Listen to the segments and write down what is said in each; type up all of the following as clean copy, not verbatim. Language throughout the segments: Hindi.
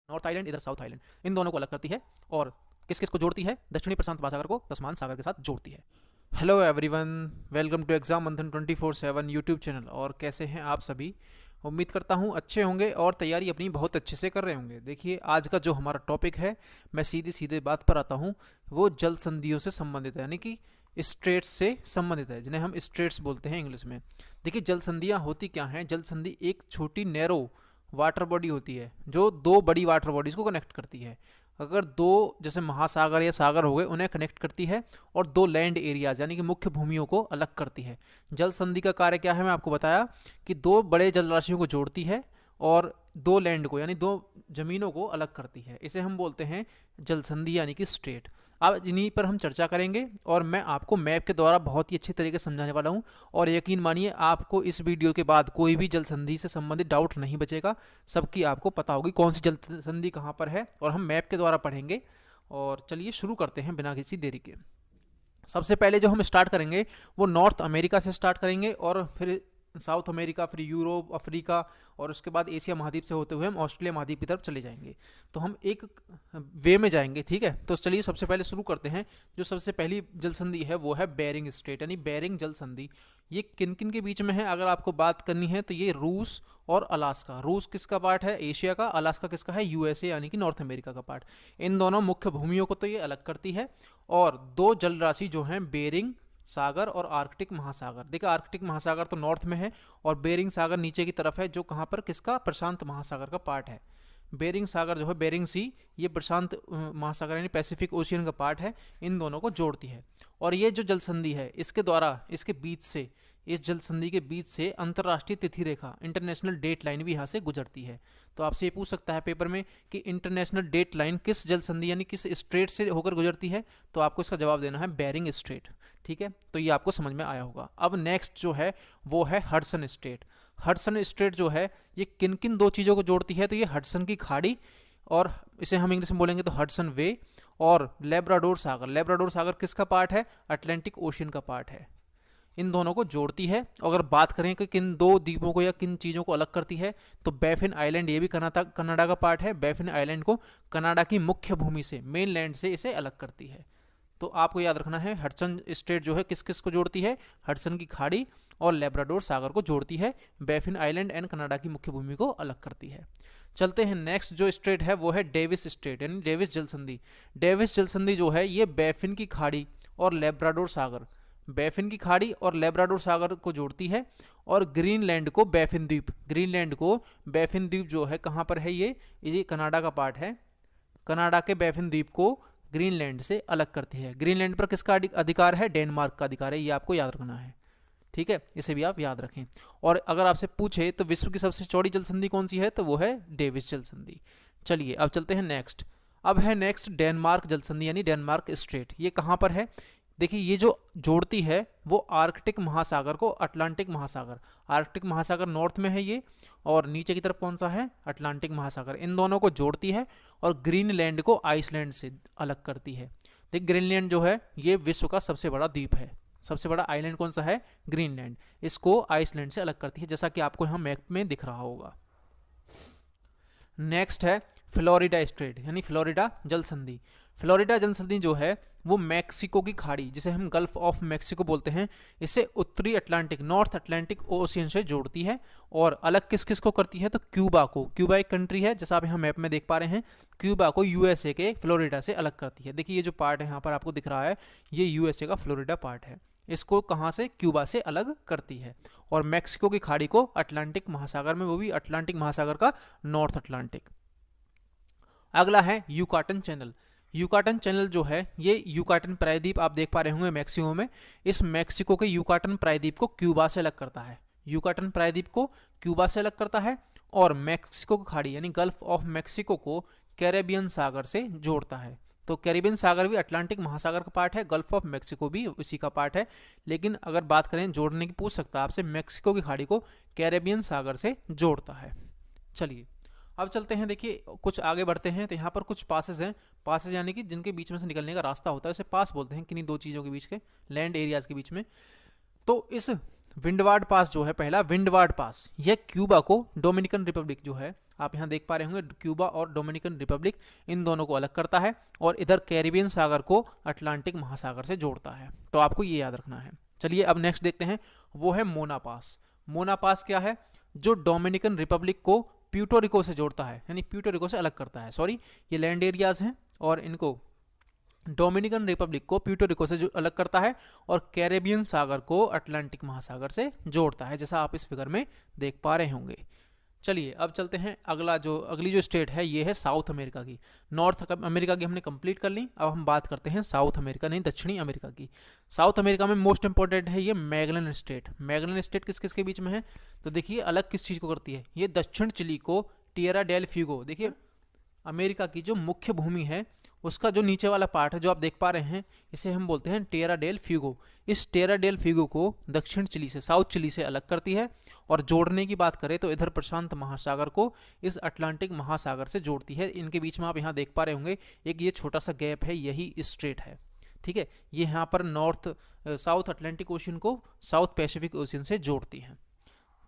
नॉर्थ आइलैंड, इधर साउथ आइलैंड, इन दोनों को अलग करती है। और किस किस को जोड़ती है? दक्षिणी प्रशांत महासागर को तस्मान सागर के साथ जोड़ती है। Hello everyone, welcome to exam Manthan 24/7 YouTube channel. और कैसे हैं आप सभी? उम्मीद करता हूं अच्छे होंगे और तैयारी अपनी बहुत अच्छे से कर रहे होंगे। देखिए, आज का जो हमारा टॉपिक है, मैं सीधी सीधे बात पर आता हूं, वो जल संधियों से संबंधित है, यानी कि स्ट्रेट्स से संबंधित है, जिन्हें हम स्ट्रेट्स बोलते हैं इंग्लिश में। देखिए, जल संधियाँ होती क्या हैं? जल संधि एक छोटी नैरो वाटर बॉडी होती है जो दो बड़ी वाटर बॉडीज को कनेक्ट करती है। अगर दो जैसे महासागर या सागर हो गए, उन्हें कनेक्ट करती है, और दो लैंड एरियाज यानी कि मुख्य भूमियों को अलग करती है। जल संधि का कार्य क्या है? मैं आपको बताया कि दो बड़े जल राशियों को जोड़ती है और दो लैंड को यानी दो जमीनों को अलग करती है। इसे हम बोलते हैं जल संधि यानी कि स्टेट। अब इन्हीं पर हम चर्चा करेंगे और मैं आपको मैप के द्वारा बहुत ही अच्छी तरीके से समझाने वाला हूं। और यकीन मानिए, आपको इस वीडियो के बाद कोई भी जल संधि से संबंधित डाउट नहीं बचेगा। सबकी आपको पता होगी कौन सी जल संधि कहाँ पर है, और हम मैप के द्वारा पढ़ेंगे। और चलिए शुरू करते हैं बिना किसी देरी के। सबसे पहले जो हम स्टार्ट करेंगे वो नॉर्थ अमेरिका से स्टार्ट करेंगे, और फिर साउथ अमेरिका, फिर यूरोप, अफ्रीका, और उसके बाद एशिया महाद्वीप से होते हुए हम ऑस्ट्रेलिया महाद्वीप की तरफ चले जाएंगे। तो हम एक वे में जाएंगे, ठीक है। तो चलिए सबसे पहले शुरू करते हैं। जो सबसे पहली जल संधि है वो है बेरिंग स्ट्रेट यानी बेरिंग जल संधि। ये किन किन के बीच में है अगर आपको बात करनी है तो ये रूस और अलास्का। रूस किसका पार्ट है? एशिया का। अलास्का किसका है? यूएसए यानी कि नॉर्थ अमेरिका का पार्ट। इन दोनों मुख्य भूमियों को तो ये अलग करती है। और दो जल राशि जो हैं, बेरिंग सागर और आर्कटिक महासागर। देखिए, आर्कटिक महासागर तो नॉर्थ में है और बेरिंग सागर नीचे की तरफ है, जो कहाँ पर? किसका? प्रशांत महासागर का पार्ट है। बेरिंग सागर जो है, बेरिंग सी, ये प्रशांत महासागर यानी पैसिफिक ओशियन का पार्ट है। इन दोनों को जोड़ती है। और ये जो जल संधि है, इसके द्वारा इसके बीच से, इस जल संधि के बीच से अंतर्राष्ट्रीय तिथि रेखा, इंटरनेशनल डेट लाइन भी यहाँ से गुजरती है। तो आपसे ये पूछ सकता है पेपर में कि इंटरनेशनल डेट लाइन किस जल संधि यानी किस स्ट्रेट से होकर गुजरती है? तो आपको इसका जवाब देना है बेरिंग स्ट्रेट, ठीक है। तो ये आपको समझ में आया होगा। अब नेक्स्ट जो है वो है हडसन स्ट्रेट। हडसन स्ट्रेट जो है, ये किन किन दो चीज़ों को जोड़ती है? तो ये हडसन की खाड़ी, और इसे हम इंग्लिश में बोलेंगे तो हडसन वे, और लेब्राडोर सागर। लेब्राडोर सागर किसका पार्ट है? अटलांटिक ओशियन का पार्ट है। इन दोनों को जोड़ती है। अगर बात करें कि किन दो द्वीपों को या किन चीज़ों को अलग करती है, तो बैफिन आइलैंड, ये भी कनाडा का पार्ट है। बैफिन आइलैंड को कनाडा की मुख्य भूमि से, मेन लैंड से इसे अलग करती है। तो आपको याद रखना है, हडसन स्ट्रेट जो है किस किस को जोड़ती है? हडसन की खाड़ी और लेब्राडोर सागर को जोड़ती है। बैफिन आइलैंड एंड कनाडा की मुख्य भूमि को अलग करती है। चलते हैं, नेक्स्ट जो स्ट्रेट है वो है डेविस स्ट्रेट यानी डेविस जल संधि। डेविस जल संधि जो है, ये बैफिन की खाड़ी और लेब्राडोर सागर, बैफिन की खाड़ी और लेब्राडोर सागर को जोड़ती है। और ग्रीनलैंड को बैफिन द्वीप, ग्रीनलैंड को बैफिन द्वीप जो है कहाँ पर है? ये कनाडा का पार्ट है। कनाडा के बैफिन द्वीप को ग्रीनलैंड से अलग करती है। ग्रीनलैंड पर किसका अधिकार है? डेनमार्क का अधिकार है। ये आपको याद रखना है, ठीक है। इसे भी आप याद रखें। और अगर आपसे पूछे तो विश्व की सबसे चौड़ी जल संधि कौन सी है, तो वो है डेविस जल संधि। चलिए अब चलते हैं नेक्स्ट। अब है नेक्स्ट डेनमार्क जल संधि यानी डेनमार्क स्ट्रेट। ये कहाँ पर है? देखिए, ये जो जोड़ती है वो आर्कटिक महासागर को अटलांटिक महासागर। आर्कटिक महासागर नॉर्थ में है ये, और नीचे की तरफ कौन सा है? अटलांटिक महासागर। इन दोनों को जोड़ती है और ग्रीनलैंड को आइसलैंड से अलग करती है। देखिए, ग्रीनलैंड जो है ये विश्व का सबसे बड़ा द्वीप है। सबसे बड़ा आइलैंड कौन सा है? ग्रीनलैंड। इसको आइसलैंड से अलग करती है, जैसा कि आपको यहाँ मैप में दिख रहा होगा। नेक्स्ट है फ्लोरिडा स्ट्रेट यानी फ्लोरिडा जल संधि। फ्लोरिडा जल संधि जो है वो मैक्सिको की खाड़ी, जिसे हम गल्फ ऑफ मैक्सिको बोलते हैं, इसे उत्तरी अटलांटिक, नॉर्थ अटलांटिक ओशियन से जोड़ती है। और अलग किस किस को करती है? तो क्यूबा को। क्यूबा एक कंट्री है, जैसा आप यहाँ मैप में देख पा रहे हैं। क्यूबा को यूएसए के फ्लोरिडा से अलग करती है। देखिए, ये जो पार्ट है यहाँ पर आपको दिख रहा है, ये यूएसए का फ्लोरिडा पार्ट है। इसको कहाँ से? क्यूबा से अलग करती है। और मैक्सिको की खाड़ी को अटलांटिक महासागर में, वो भी अटलांटिक महासागर का नॉर्थ अटलांटिक। अगला है यूकाटन चैनल। यूकाटन चैनल जो है, ये यूकाटन प्रायद्वीप आप देख पा रहे होंगे मैक्सिको में। इस मैक्सिको के यूकाटन प्रायद्वीप को क्यूबा से अलग करता है। यूकाटन प्रायद्वीप को क्यूबा से अलग करता है, और मैक्सिको की खाड़ी यानी गल्फ ऑफ मैक्सिको को कैरेबियन सागर से जोड़ता है। तो कैरिबियन सागर भी अटलांटिक महासागर का पार्ट है, गल्फ ऑफ मैक्सिको भी उसी का पार्ट है। लेकिन अगर बात करें जोड़ने की, पूछ सकता है आपसे, मैक्सिको की खाड़ी को कैरेबियन सागर से जोड़ता है। चलिए अब चलते हैं। देखिए, कुछ आगे बढ़ते हैं तो यहाँ पर कुछ पासेज हैं। पासेज यानी कि जिनके बीच में से निकलने का रास्ता होता है, उसे पास बोलते हैं, किन्हीं दो चीज़ों के बीच के, लैंड एरियाज के बीच में। तो इस विंडवार्ड पास जो है, पहला विंडवार्ड पास, यह क्यूबा को डोमिनिकन रिपब्लिक जो है आप यहाँ देख पा रहे होंगे क्यूबा और डोमिनिकन रिपब्लिक, इन दोनों को अलग करता है और इधर कैरिबियन सागर को अटलांटिक महासागर से जोड़ता है। तो आपको ये याद रखना है। चलिए अब नेक्स्ट देखते हैं, वो है मोना पास। मोना पास क्या है? जो डोमिनिकन रिपब्लिक को प्यूर्टो रिको से जोड़ता है, यानी प्यूर्टो रिको से अलग करता है। सॉरी, ये लैंड एरियाज हैं और इनको डोमिनिकन रिपब्लिक को प्यूर्टो रिको से जो अलग करता है और कैरेबियन सागर को अटलांटिक महासागर से जोड़ता है, जैसा आप इस फिगर में देख पा रहे होंगे। चलिए अब चलते हैं, अगली जो स्टेट है ये है साउथ अमेरिका की। नॉर्थ अमेरिका की हमने कंप्लीट कर ली, अब हम बात करते हैं साउथ अमेरिका, नहीं दक्षिणी अमेरिका की। साउथ अमेरिका में मोस्ट इंपॉर्टेंट है ये मैगलन स्टेट। मैगलन स्टेट किस किस के बीच में है? तो देखिए अलग किस चीज़ को करती है, ये दक्षिण चिली को टिएरा डेल फ्यूगो, देखिए अमेरिका की जो मुख्य भूमि है उसका जो नीचे वाला पार्ट है जो आप देख पा रहे हैं, इसे हम बोलते हैं टिएरा डेल फ्यूगो। इस टिएरा डेल फ्यूगो को दक्षिण चिली से, साउथ चिली से अलग करती है और जोड़ने की बात करें तो इधर प्रशांत महासागर को इस अटलांटिक महासागर से जोड़ती है। इनके बीच में आप यहाँ देख पा रहे होंगे एक ये छोटा सा गैप है, यही स्ट्रेट है। ठीक है, ये यहाँ पर साउथ अटलांटिक ओशन को साउथ पैसिफिक ओशन से जोड़ती है।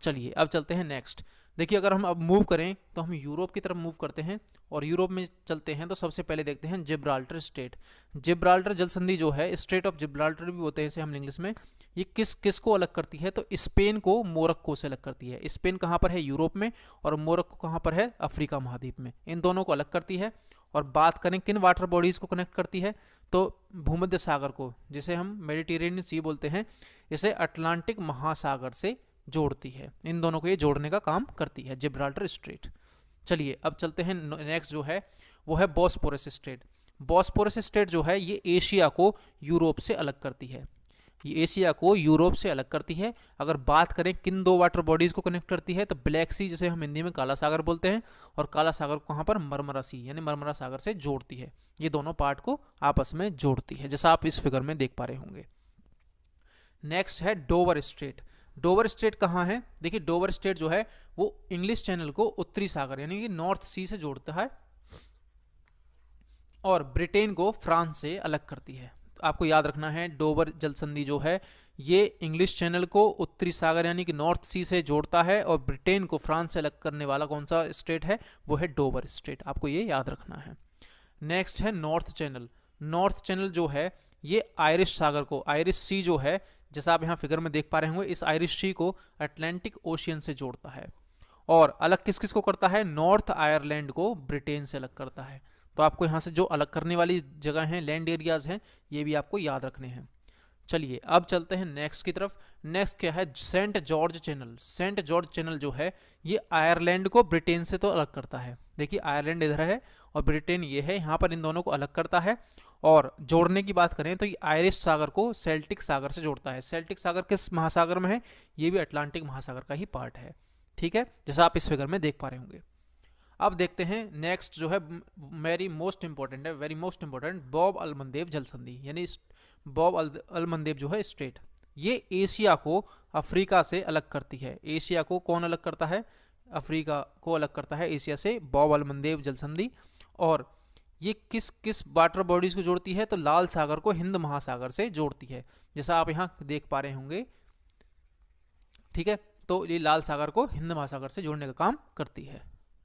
चलिए अब चलते हैं नेक्स्ट। देखिए अगर हम अब मूव करें तो हम यूरोप की तरफ मूव करते हैं और यूरोप में चलते हैं तो सबसे पहले देखते हैं जिब्राल्टर स्टेट। जिब्राल्टर जल संधि जो है, स्ट्रेट ऑफ जिब्राल्टर भी बोलते हैं इसे हम इंग्लिश में, ये किस को अलग करती है? तो स्पेन को मोरक्को से अलग करती है। स्पेन कहाँ पर है? यूरोप में, और मोरक्को कहाँ पर है? अफ्रीका महाद्वीप में। इन दोनों को अलग करती है। और बात करें किन वाटर बॉडीज़ को कनेक्ट करती है, तो भूमध्य सागर को, जिसे हम मेडिटेरेनियन सी बोलते हैं, इसे अटलांटिक महासागर से जोड़ती है। इन दोनों को ये जोड़ने का काम करती है जिब्राल्टर स्ट्रेट। चलिए अब चलते हैं नेक्स्ट जो है वो है बॉस्पोरस स्ट्रेट। बॉस्पोरस स्ट्रेट जो है ये एशिया को यूरोप से अलग करती है। ये एशिया को यूरोप से अलग करती है। अगर बात करें किन दो वाटर बॉडीज़ को कनेक्ट करती है, तो ब्लैक सी, जिसे हम हिंदी में काला सागर बोलते हैं, और काला सागर को कहाँ पर? मरमरा सी, यानी मरमरा सागर से जोड़ती है। ये दोनों पार्ट को आपस में जोड़ती है, जैसा आप इस फिगर में देख पा रहे होंगे। नेक्स्ट है डोवर स्ट्रेट। डोवर स्ट्रेट कहाँ है? देखिए डोवर स्ट्रेट जो है वो इंग्लिश चैनल को उत्तरी सागर यानी कि नॉर्थ सी से जोड़ता है और ब्रिटेन को फ्रांस से अलग करती है। तो आपको याद रखना है डोवर जल संधि जो है ये इंग्लिश चैनल को उत्तरी सागर यानी कि नॉर्थ सी से जोड़ता है और ब्रिटेन को फ्रांस से अलग करने वाला कौन सा स्टेट है? वो है डोवर स्ट्रेट। आपको ये याद रखना है। नेक्स्ट है नॉर्थ चैनल। नॉर्थ चैनल जो है ये आयरिश सागर को, आयरिश सी जो है, जैसा आप यहाँ फिगर में देख पा रहे होंगे, इस आयरिश सी को अटलांटिक ओशियन से जोड़ता है। और अलग किस किस को करता है? नॉर्थ आयरलैंड को ब्रिटेन से अलग करता है। तो आपको यहाँ से जो अलग करने वाली जगह हैं, लैंड एरियाज हैं, ये भी आपको याद रखने हैं। चलिए अब चलते हैं नेक्स्ट की तरफ। नेक्स्ट क्या है? Saint George Channel. Saint George Channel जो है ये आयरलैंड को ब्रिटेन से तो अलग करता है। देखिए आयरलैंड इधर है और ब्रिटेन ये है, यहाँ पर इन दोनों को अलग करता है। और जोड़ने की बात करें तो ये आयरिश सागर को सेल्टिक सागर से जोड़ता है। सेल्टिक सागर किस महासागर में है? ये भी अटलांटिक महासागर का ही पार्ट है। ठीक है, जैसा आप इस फिगर में देख पा रहे होंगे। अब देखते हैं नेक्स्ट जो है वेरी मोस्ट इंपॉर्टेंट है, वेरी मोस्ट इंपॉर्टेंट, बॉब अलमंदेव जल संधि, यानी बॉब अलमंदेव जो है स्ट्रेट, ये एशिया को अफ्रीका से अलग करती है। एशिया को कौन अलग करता है? अफ्रीका को अलग करता है एशिया से, बॉब अलमंदेव जल संधि। और ये किस किस वाटर बॉडीज को जोड़ती है? तो लाल सागर को हिंद महासागर से जोड़ती है, जैसा आप यहाँ देख पा रहे होंगे। ठीक है, तो ये लाल सागर को हिंद महासागर से जोड़ने का काम करती है।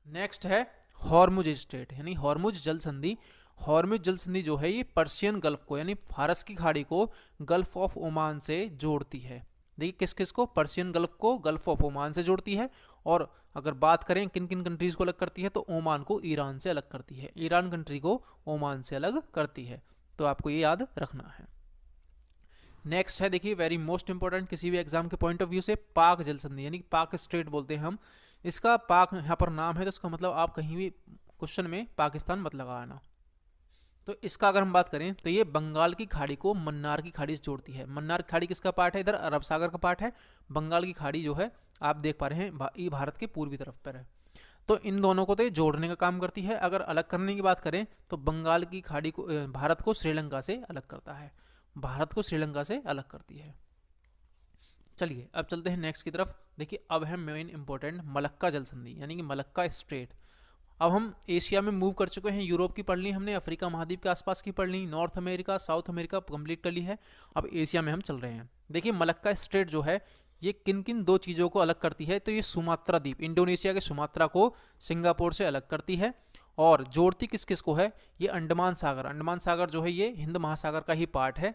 नेक्स्ट है हॉर्मुज स्ट्रेट, यानी हॉर्मुज जल संधि। हॉर्मुज जल संधि जो है ये पर्शियन गल्फ को, यानी फारस की खाड़ी को गल्फ ऑफ ओमान से जोड़ती है। देखिए किस किस को? पर्शियन गल्फ को गल्फ ऑफ ओमान से जोड़ती है। और अगर बात करें किन किन कंट्रीज को अलग करती है, तो ओमान को ईरान से अलग करती है, ईरान कंट्री को ओमान से अलग करती है। तो आपको ये याद रखना है। नेक्स्ट है देखिए वेरी मोस्ट इंपॉर्टेंट किसी भी एग्जाम के पॉइंट ऑफ व्यू से, पाक जल संधि, यानी पाक स्ट्रेट बोलते हैं हम। इसका पाक यहाँ पर नाम है, तो इसका मतलब आप कहीं भी क्वेश्चन में पाकिस्तान मत लगाना। तो इसका अगर हम बात करें तो ये बंगाल की खाड़ी को मन्नार की खाड़ी से जोड़ती है। मन्नार की खाड़ी किसका पार्ट है? इधर अरब सागर का पार्ट है। बंगाल की खाड़ी जो है आप देख पा रहे हैं ये भारत के पूर्वी तरफ पर है। तो इन दोनों को तो ये जोड़ने का काम करती है। अगर अलग करने की बात करें तो बंगाल की खाड़ी को भारत को श्रीलंका से अलग करता है, भारत को श्रीलंका से अलग करती है। चलिए अब चलते हैं नेक्स्ट की तरफ। देखिए अब है मेन इंपॉर्टेंट मलक्का जल संधि, यानी कि मलक्का स्ट्रेट। अब हम एशिया में मूव कर चुके हैं, यूरोप की पढ़ ली हमने, अफ्रीका महाद्वीप के आसपास की पढ़ ली, North America South America complete कर ली है। अब एशिया में हम चल रहे हैं। देखिए मलक्का स्ट्रेट जो है ये किन किन दो चीज़ों को अलग करती है? तो ये सुमात्रा द्वीप, इंडोनेशिया के सुमात्रा को सिंगापुर से अलग करती है। और जोड़ती किस किस को है? ये अंडमान सागर, अंडमान सागर जो है ये हिंद महासागर का ही पार्ट है,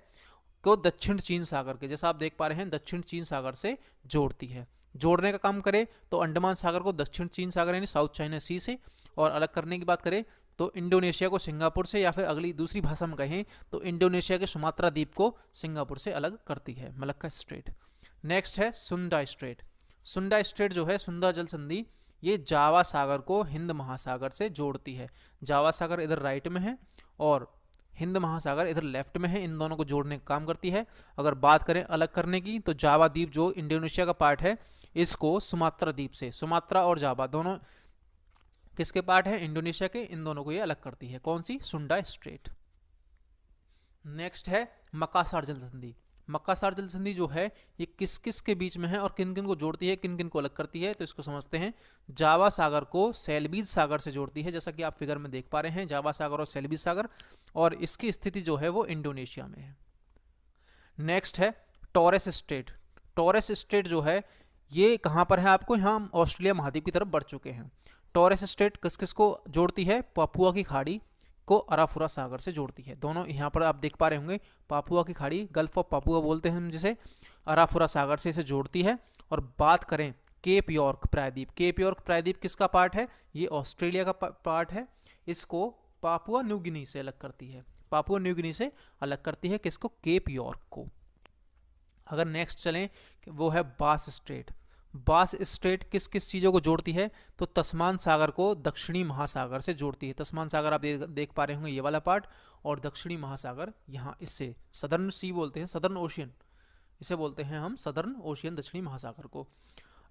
को दक्षिण चीन सागर के, जैसा आप देख पा रहे हैं, दक्षिण चीन सागर से जोड़ती है। जोड़ने का काम करें तो अंडमान सागर को दक्षिण चीन सागर यानी साउथ चाइना सी से, और अलग करने की बात करें तो इंडोनेशिया को सिंगापुर से, या फिर अगली दूसरी भाषा में कहें तो इंडोनेशिया के सुमात्रा द्वीप को सिंगापुर से अलग करती है, मलक्का स्ट्रेट। नेक्स्ट है सुंडा स्ट्रेट। सुंडा स्ट्रेट जो है, सुंडा जल संधि, ये जावा सागर को हिंद महासागर से जोड़ती है। जावा सागर इधर राइट में है और हिंद महासागर इधर लेफ्ट में है, इन दोनों को जोड़ने का काम करती है। अगर बात करें अलग करने की तो जावा द्वीप जो इंडोनेशिया का पार्ट है, इसको सुमात्रा द्वीप से, सुमात्रा और जावा दोनों किसके पार्ट है? इंडोनेशिया के, इन दोनों को ये अलग करती है। कौन सी? सुंडा स्ट्रेट। नेक्स्ट है मकासार जल संधि। मकासार जल संधि जो है ये किस किस के बीच में है और किन किन को जोड़ती है, किन किन को अलग करती है? तो इसको समझते हैं। जावा सागर को सेल्बीज सागर से जोड़ती है, जैसा कि आप फिगर में देख पा रहे हैं, जावा सागर और सेल्बीज सागर, और इसकी स्थिति जो है वो इंडोनेशिया में है। नेक्स्ट है टॉरेस स्ट्रेट। टॉरेस स्ट्रेट जो है ये कहाँ पर है? आपको यहाँ हम ऑस्ट्रेलिया महाद्वीप की तरफ बढ़ चुके हैं। टॉरेस स्ट्रेट किस किस को जोड़ती है? पापुआ की खाड़ी को अराफुरा सागर से जोड़ती है। दोनों यहाँ पर आप देख पा रहे होंगे, पापुआ की खाड़ी, गल्फ ऑफ पापुआ बोलते हैं हम जिसे, अराफुरा सागर से इसे जोड़ती है। और बात करें केप यॉर्क प्रायद्वीप, केप यॉर्क प्रायद्वीप किसका पार्ट है? ये ऑस्ट्रेलिया का पार्ट है। इसको पापुआ न्यू गिनी से अलग करती है, पापुआ न्यू गिनी से अलग करती है किसको? केप यॉर्क को। अगर नेक्स्ट चलें वो है बास स्ट्रेट। बास स्ट्रेट किस किस चीज़ों को जोड़ती है? तो तस्मान सागर को दक्षिणी महासागर से जोड़ती है। तस्मान सागर आप देख पा रहे होंगे, ये वाला पार्ट, और दक्षिणी महासागर यहाँ इससे सदर्न सी बोलते हैं, सदर्न ओशियन इसे बोलते हैं हम, सदर्न ओशियन, दक्षिणी महासागर को।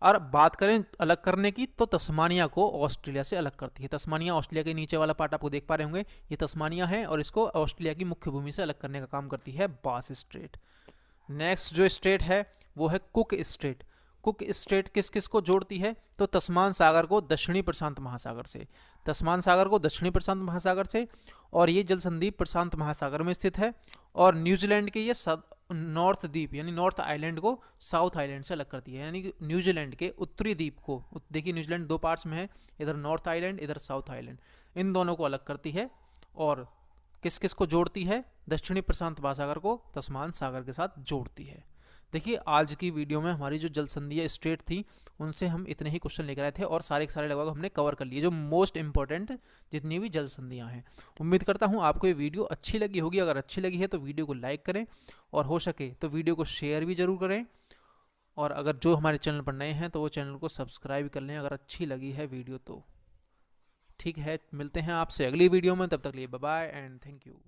और बात करें अलग करने की तो तस्मानिया को ऑस्ट्रेलिया से अलग करती है। तस्मानिया ऑस्ट्रेलिया के नीचे वाला पार्ट आपको देख पा रहे होंगे, ये तस्मानिया है, और इसको ऑस्ट्रेलिया की मुख्य भूमि से अलग करने का काम करती है बास स्ट्रेट। नेक्स्ट जो स्ट्रेट है वो है कुक स्ट्रेट। कुक स्ट्रेट किस किस को जोड़ती है? तो तस्मान सागर को दक्षिणी प्रशांत महासागर से, तस्मान सागर को दक्षिणी प्रशांत महासागर से, और ये जल संधि प्रशांत महासागर में स्थित है। और न्यूजीलैंड के ये नॉर्थ द्वीप यानी नॉर्थ आइलैंड को साउथ आइलैंड से अलग करती है, यानी कि न्यूजीलैंड के उत्तरी द्वीप को, देखिए न्यूजीलैंड दो पार्ट्स में है, इधर नॉर्थ आइलैंड, इधर साउथ आइलैंड, इन दोनों को अलग करती है। और किस किस को जोड़ती है? दक्षिणी प्रशांत महासागर को तस्मान सागर के साथ जोड़ती है। देखिए आज की वीडियो में हमारी जो जल संधियाँ स्ट्रेट थी उनसे हम इतने ही क्वेश्चन लेकर आए थे, और सारे के सारे लगभग हमने कवर कर लिए, जो मोस्ट इंपॉर्टेंट जितनी भी जल संधियाँ हैं। उम्मीद करता हूँ आपको ये वीडियो अच्छी लगी होगी। अगर अच्छी लगी है तो वीडियो को लाइक करें, और हो सके तो वीडियो को शेयर भी ज़रूर करें। और अगर जो हमारे चैनल पर नए हैं तो वो चैनल को सब्सक्राइब कर लें अगर अच्छी लगी है वीडियो तो। ठीक है, मिलते हैं आपसे अगली वीडियो में, तब तक लिए bye bye and thank you.